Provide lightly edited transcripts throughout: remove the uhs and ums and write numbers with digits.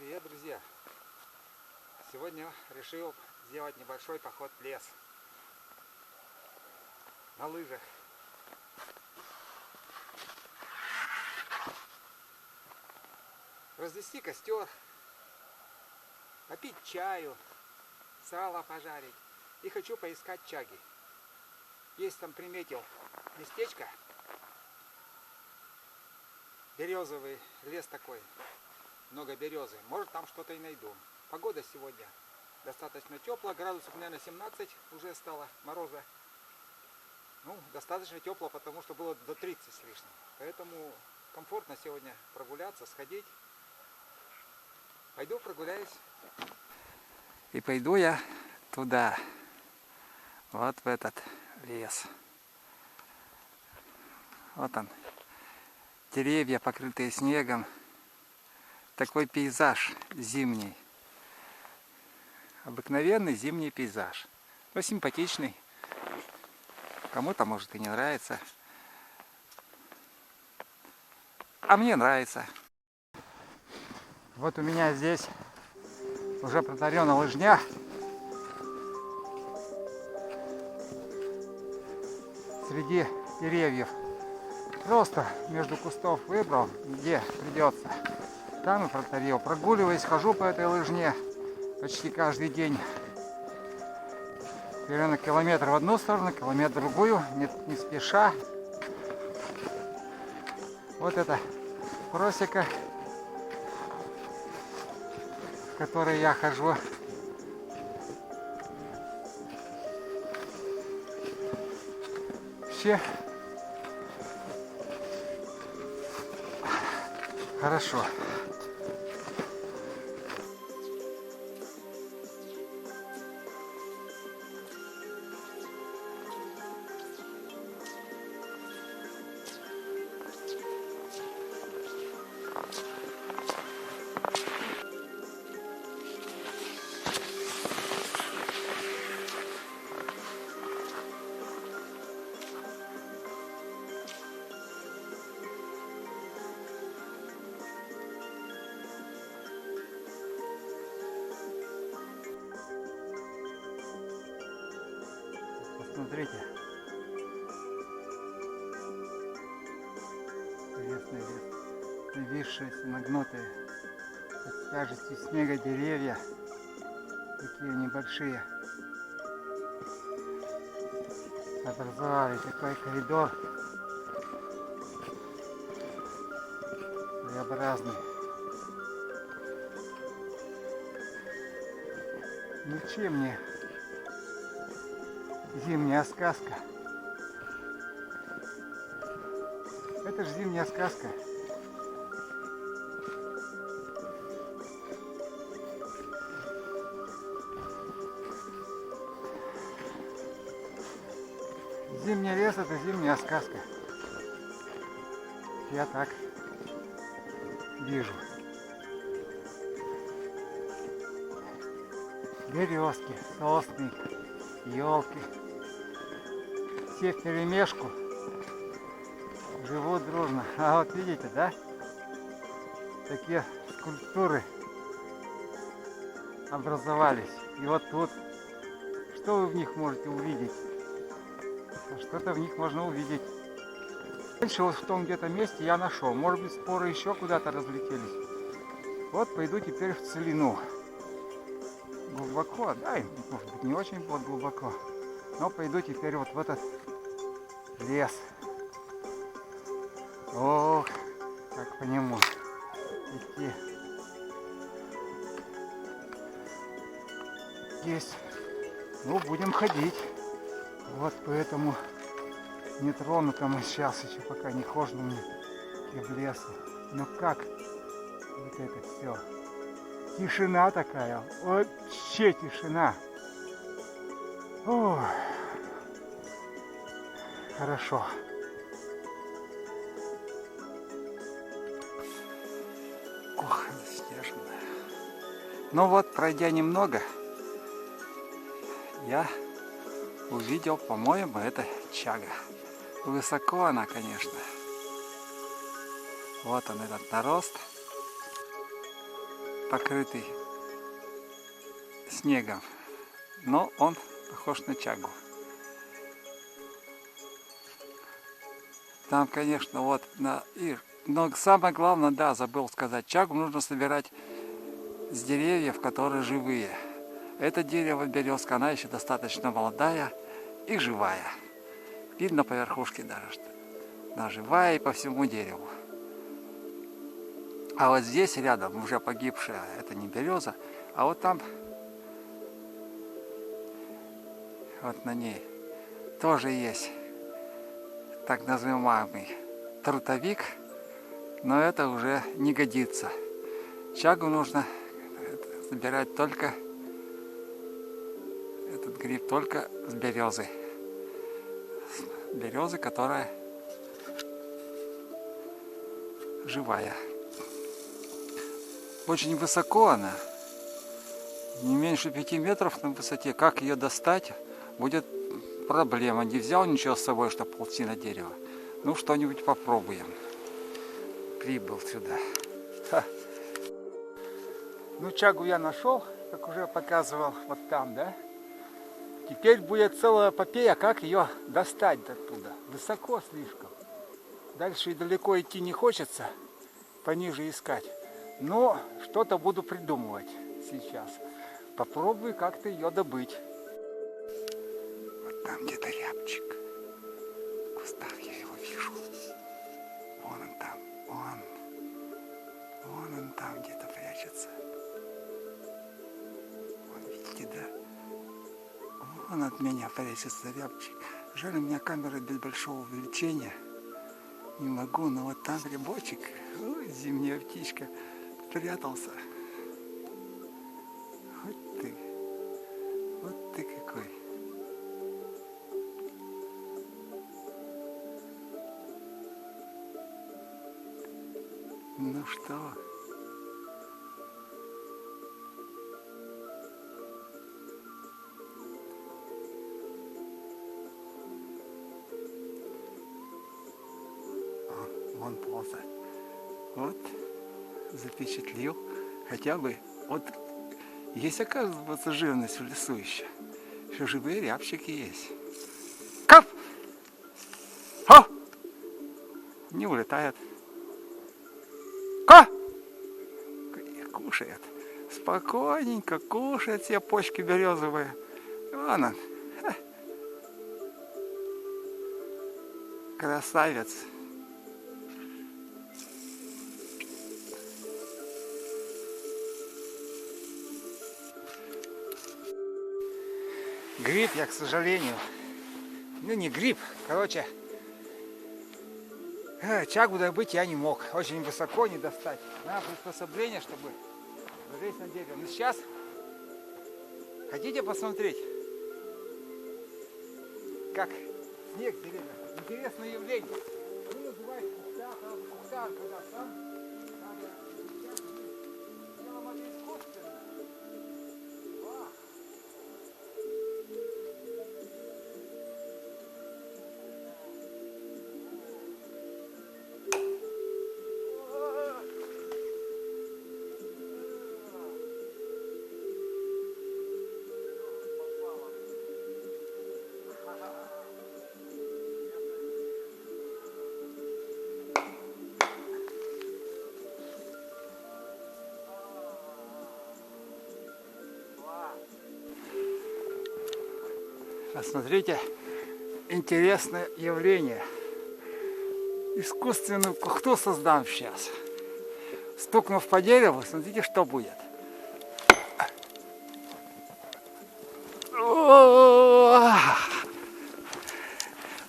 Привет, друзья! Сегодня решил сделать небольшой поход в лес на лыжах. Развести костер, попить чаю, сало пожарить. И хочу поискать чаги. Есть там, приметил, местечко. Березовый лес такой. Много березы. Может, там что-то и найду. Погода сегодня достаточно теплая. Градусов, наверное, 17 уже стало мороза. Ну, достаточно тепло, потому что было до 30 с лишним. Поэтому комфортно сегодня прогуляться, сходить. Пойду прогуляюсь. И пойду я туда. Вот в этот лес. Вот он. Деревья, покрытые снегом. Такой пейзаж зимний. Обыкновенный зимний пейзаж. Но симпатичный. Кому-то может и не нравится. А мне нравится. Вот у меня здесь уже протарена лыжня. Среди деревьев. Просто между кустов выбрал, где придется. Там и протарил. Прогуливаясь, хожу по этой лыжне почти каждый день. Примерно километр в одну сторону, километр в другую, не спеша. Вот это просека, в которой я хожу. Вообще хорошо. Смотрите, интересный лес, нависшиеся, нагнутые от тяжести снега деревья, такие небольшие, образовали такой коридор своеобразный. Ничем не зимняя сказка. Это же зимняя сказка. Зимний лес — это зимняя сказка. Я так вижу. Березки, сосны, елки. Все вперемешку живут дружно. А вот видите, да? Такие скульптуры образовались. И вот тут, что вы в них можете увидеть? Что-то в них можно увидеть. Раньше вот в том где-то месте я нашел. Может быть, споры еще куда-то разлетелись. Вот пойду теперь в целину. Глубоко, да, может быть, не очень глубоко. Но пойду теперь вот в этот лес. Ох, как по нему идти. Есть. Ну, будем ходить. Вот по этому нетронутому сейчас еще пока не хожу и в лесу. Ну как вот это все. Тишина такая. Вообще тишина. Ох. Хорошо. Ох, заснеженная. Ну вот, пройдя немного, я увидел, по-моему, это чага. Высоко она, конечно. Вот он, этот нарост. покрытый снегом, но он похож на чагу. Там, конечно, вот но самое главное, да, забыл сказать, чагу нужно собирать с деревьев, которые живые. Это дерево березка, она еще достаточно молодая и живая. Видно по верхушке даже, что она живая и по всему дереву. А вот здесь рядом уже погибшая, это не береза, а вот там, вот на ней тоже есть так называемый трутовик, но это уже не годится. Чагу нужно собирать только, этот гриб только с березы. С березы, которая живая. Очень высоко она, не меньше 5 метров на высоте. Как ее достать, будет проблема. Не взял ничего с собой, чтобы ползти на дерево. Ну, что-нибудь попробуем. Прибыл сюда. Ха. Ну, чагу я нашел, как уже показывал, вот там, да? Теперь будет целая эпопея, как ее достать оттуда. Высоко слишком. Дальше и далеко идти не хочется, пониже искать. Но что-то буду придумывать сейчас. Попробую как-то ее добыть. Вот там где-то рябчик. В кустах я его вижу. Вон он там. Вон он там где-то прячется. Вон, видите, да? Вон от меня прячется рябчик. Жаль, у меня камера без большого увеличения. Не могу, но вот там грибочек. Ой, зимняя птичка. Прятался. Вот ты какой. Ну что? Вон ползает. Вот. Запечатлел. Хотя бы. Вот есть, оказывается, живность в лесу еще. Еще живые рябчики есть. Кап! Ха! Не улетает. Ка! Кушает. Спокойненько кушает все почки березовые. Вон он. Ха. Красавец. Гриб я, к сожалению, ну не гриб, короче, чагу добыть я не мог, очень высоко не достать. Надо приспособление, чтобы залезть на дерево. Но сейчас, хотите посмотреть, как снег деревья? Интересное явление. Ну, называется кухтар, когда сам делом это искусственно. Посмотрите, интересное явление. Искусственную кухту создам сейчас. Стукнув по дереву, смотрите, что будет.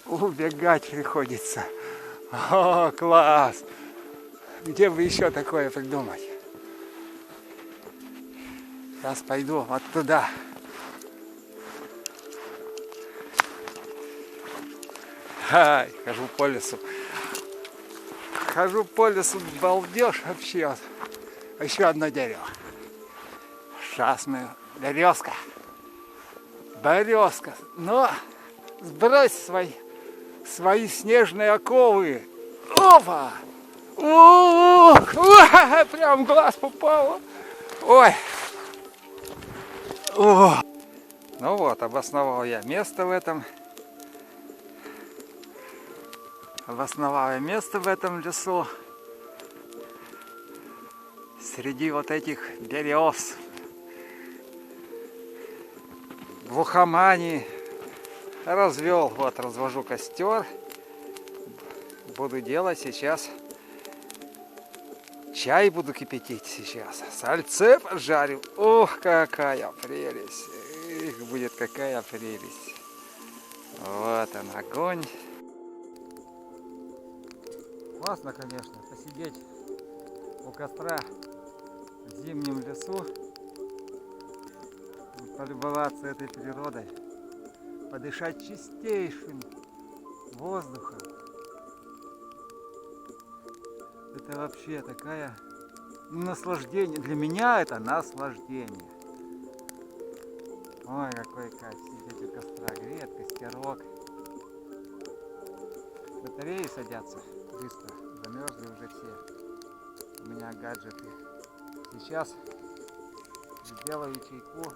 Убегать приходится. О, класс! Где бы еще такое придумать? Сейчас пойду вот туда. Ай, хожу по лесу. Хожу по лесу, балдеж вообще. Еще одно дерево. Сейчас мы... Березка. Березка. Но сбрось свои снежные оковы. Опа! Прям в глаз попало. Ой! О! Ну вот, обосновал я место в этом. Обосновал я место в этом лесу. Среди вот этих берез. Глухомани. Развел, вот, развожу костер. Буду делать сейчас. Чай буду кипятить сейчас. Сальце поджарю. Ох, какая прелесть. Эх, будет какая прелесть. Вот он, огонь. Классно, конечно, посидеть у костра в зимнем лесу. Полюбоваться этой природой. Подышать чистейшим воздухом. Это вообще такая наслаждение. Для меня это наслаждение. Ой, какой кайф сидеть у костра, греет костерок. Батареи садятся быстро, замерзли уже все. У меня гаджеты. Сейчас сделаю чайку.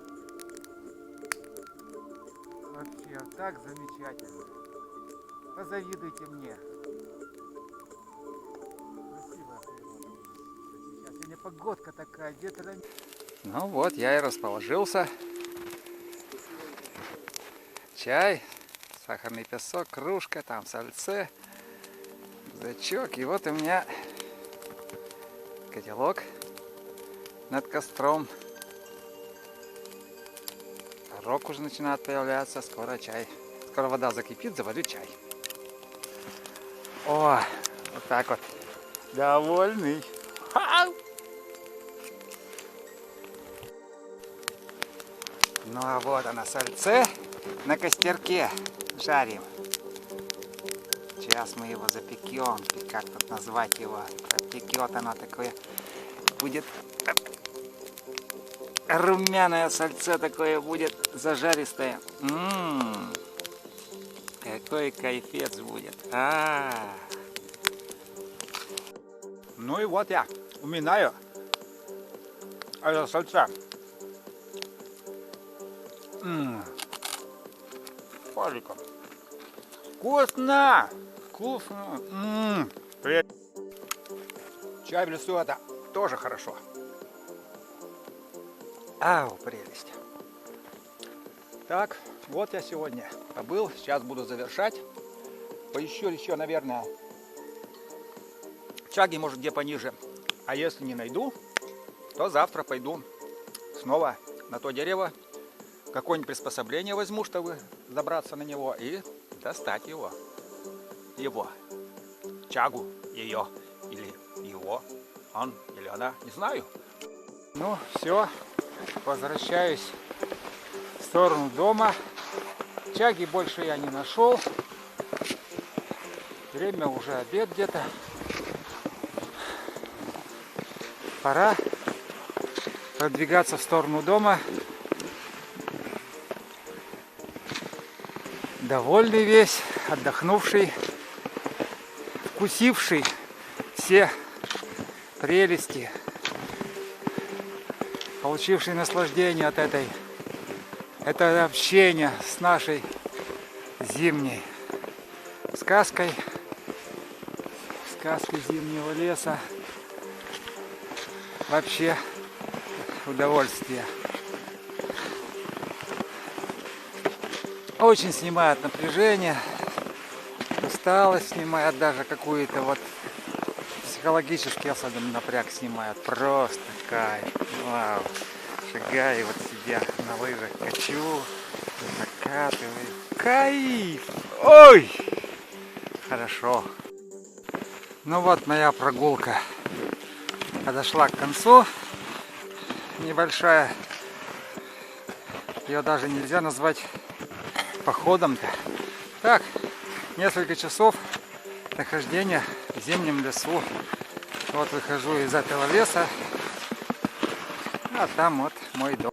Вообще так замечательно. Позавидуйте мне. Красивая природа сейчас. Сегодня погодка такая, ветра. Ну вот, я и расположился. Чай, сахарный песок, кружка, там сальце, зачок. И вот у меня котелок над костром. Рог уже начинает появляться, скоро чай. Скоро вода закипит, заварю чай. О, вот так вот. Довольный. Ну а вот она, сальце на костерке жарим. Сейчас мы его запекем. Как тут назвать его? Пропекет оно такое. Будет румяное сальце такое будет зажаристое. Какой кайфец будет. Ну и вот я уминаю это сальце. Паликом. Вкусно! Вкусно! Чай в лесу это тоже хорошо. Ау, прелесть. Так, вот я сегодня побыл. Сейчас буду завершать. Поищу еще, наверное, чаги, может, где пониже. А если не найду, то завтра пойду снова на то дерево. Какое-нибудь приспособление возьму, чтобы забраться на него и достать его. Чагу, ее, или его, он или она, не знаю. Ну, все, возвращаюсь в сторону дома. Чаги больше я не нашел. Время уже обед где-то. Пора продвигаться в сторону дома. Довольный весь, отдохнувший, вкусивший все прелести, получивший наслаждение от этого общения с нашей зимней сказкой зимнего леса. Вообще удовольствие. Очень снимает напряжение, усталость снимает, даже какую-то вот психологический особенно напряг снимает. Просто кайф. Вау. Шагаю, вот сидя на лыжах, качу, накатываю. Кайф! Ой! Хорошо. Ну вот моя прогулка подошла к концу. Небольшая. Ее даже нельзя назвать походом-то. Так, несколько часов нахождения в зимнем лесу. Вот выхожу из этого леса, а там вот мой дом.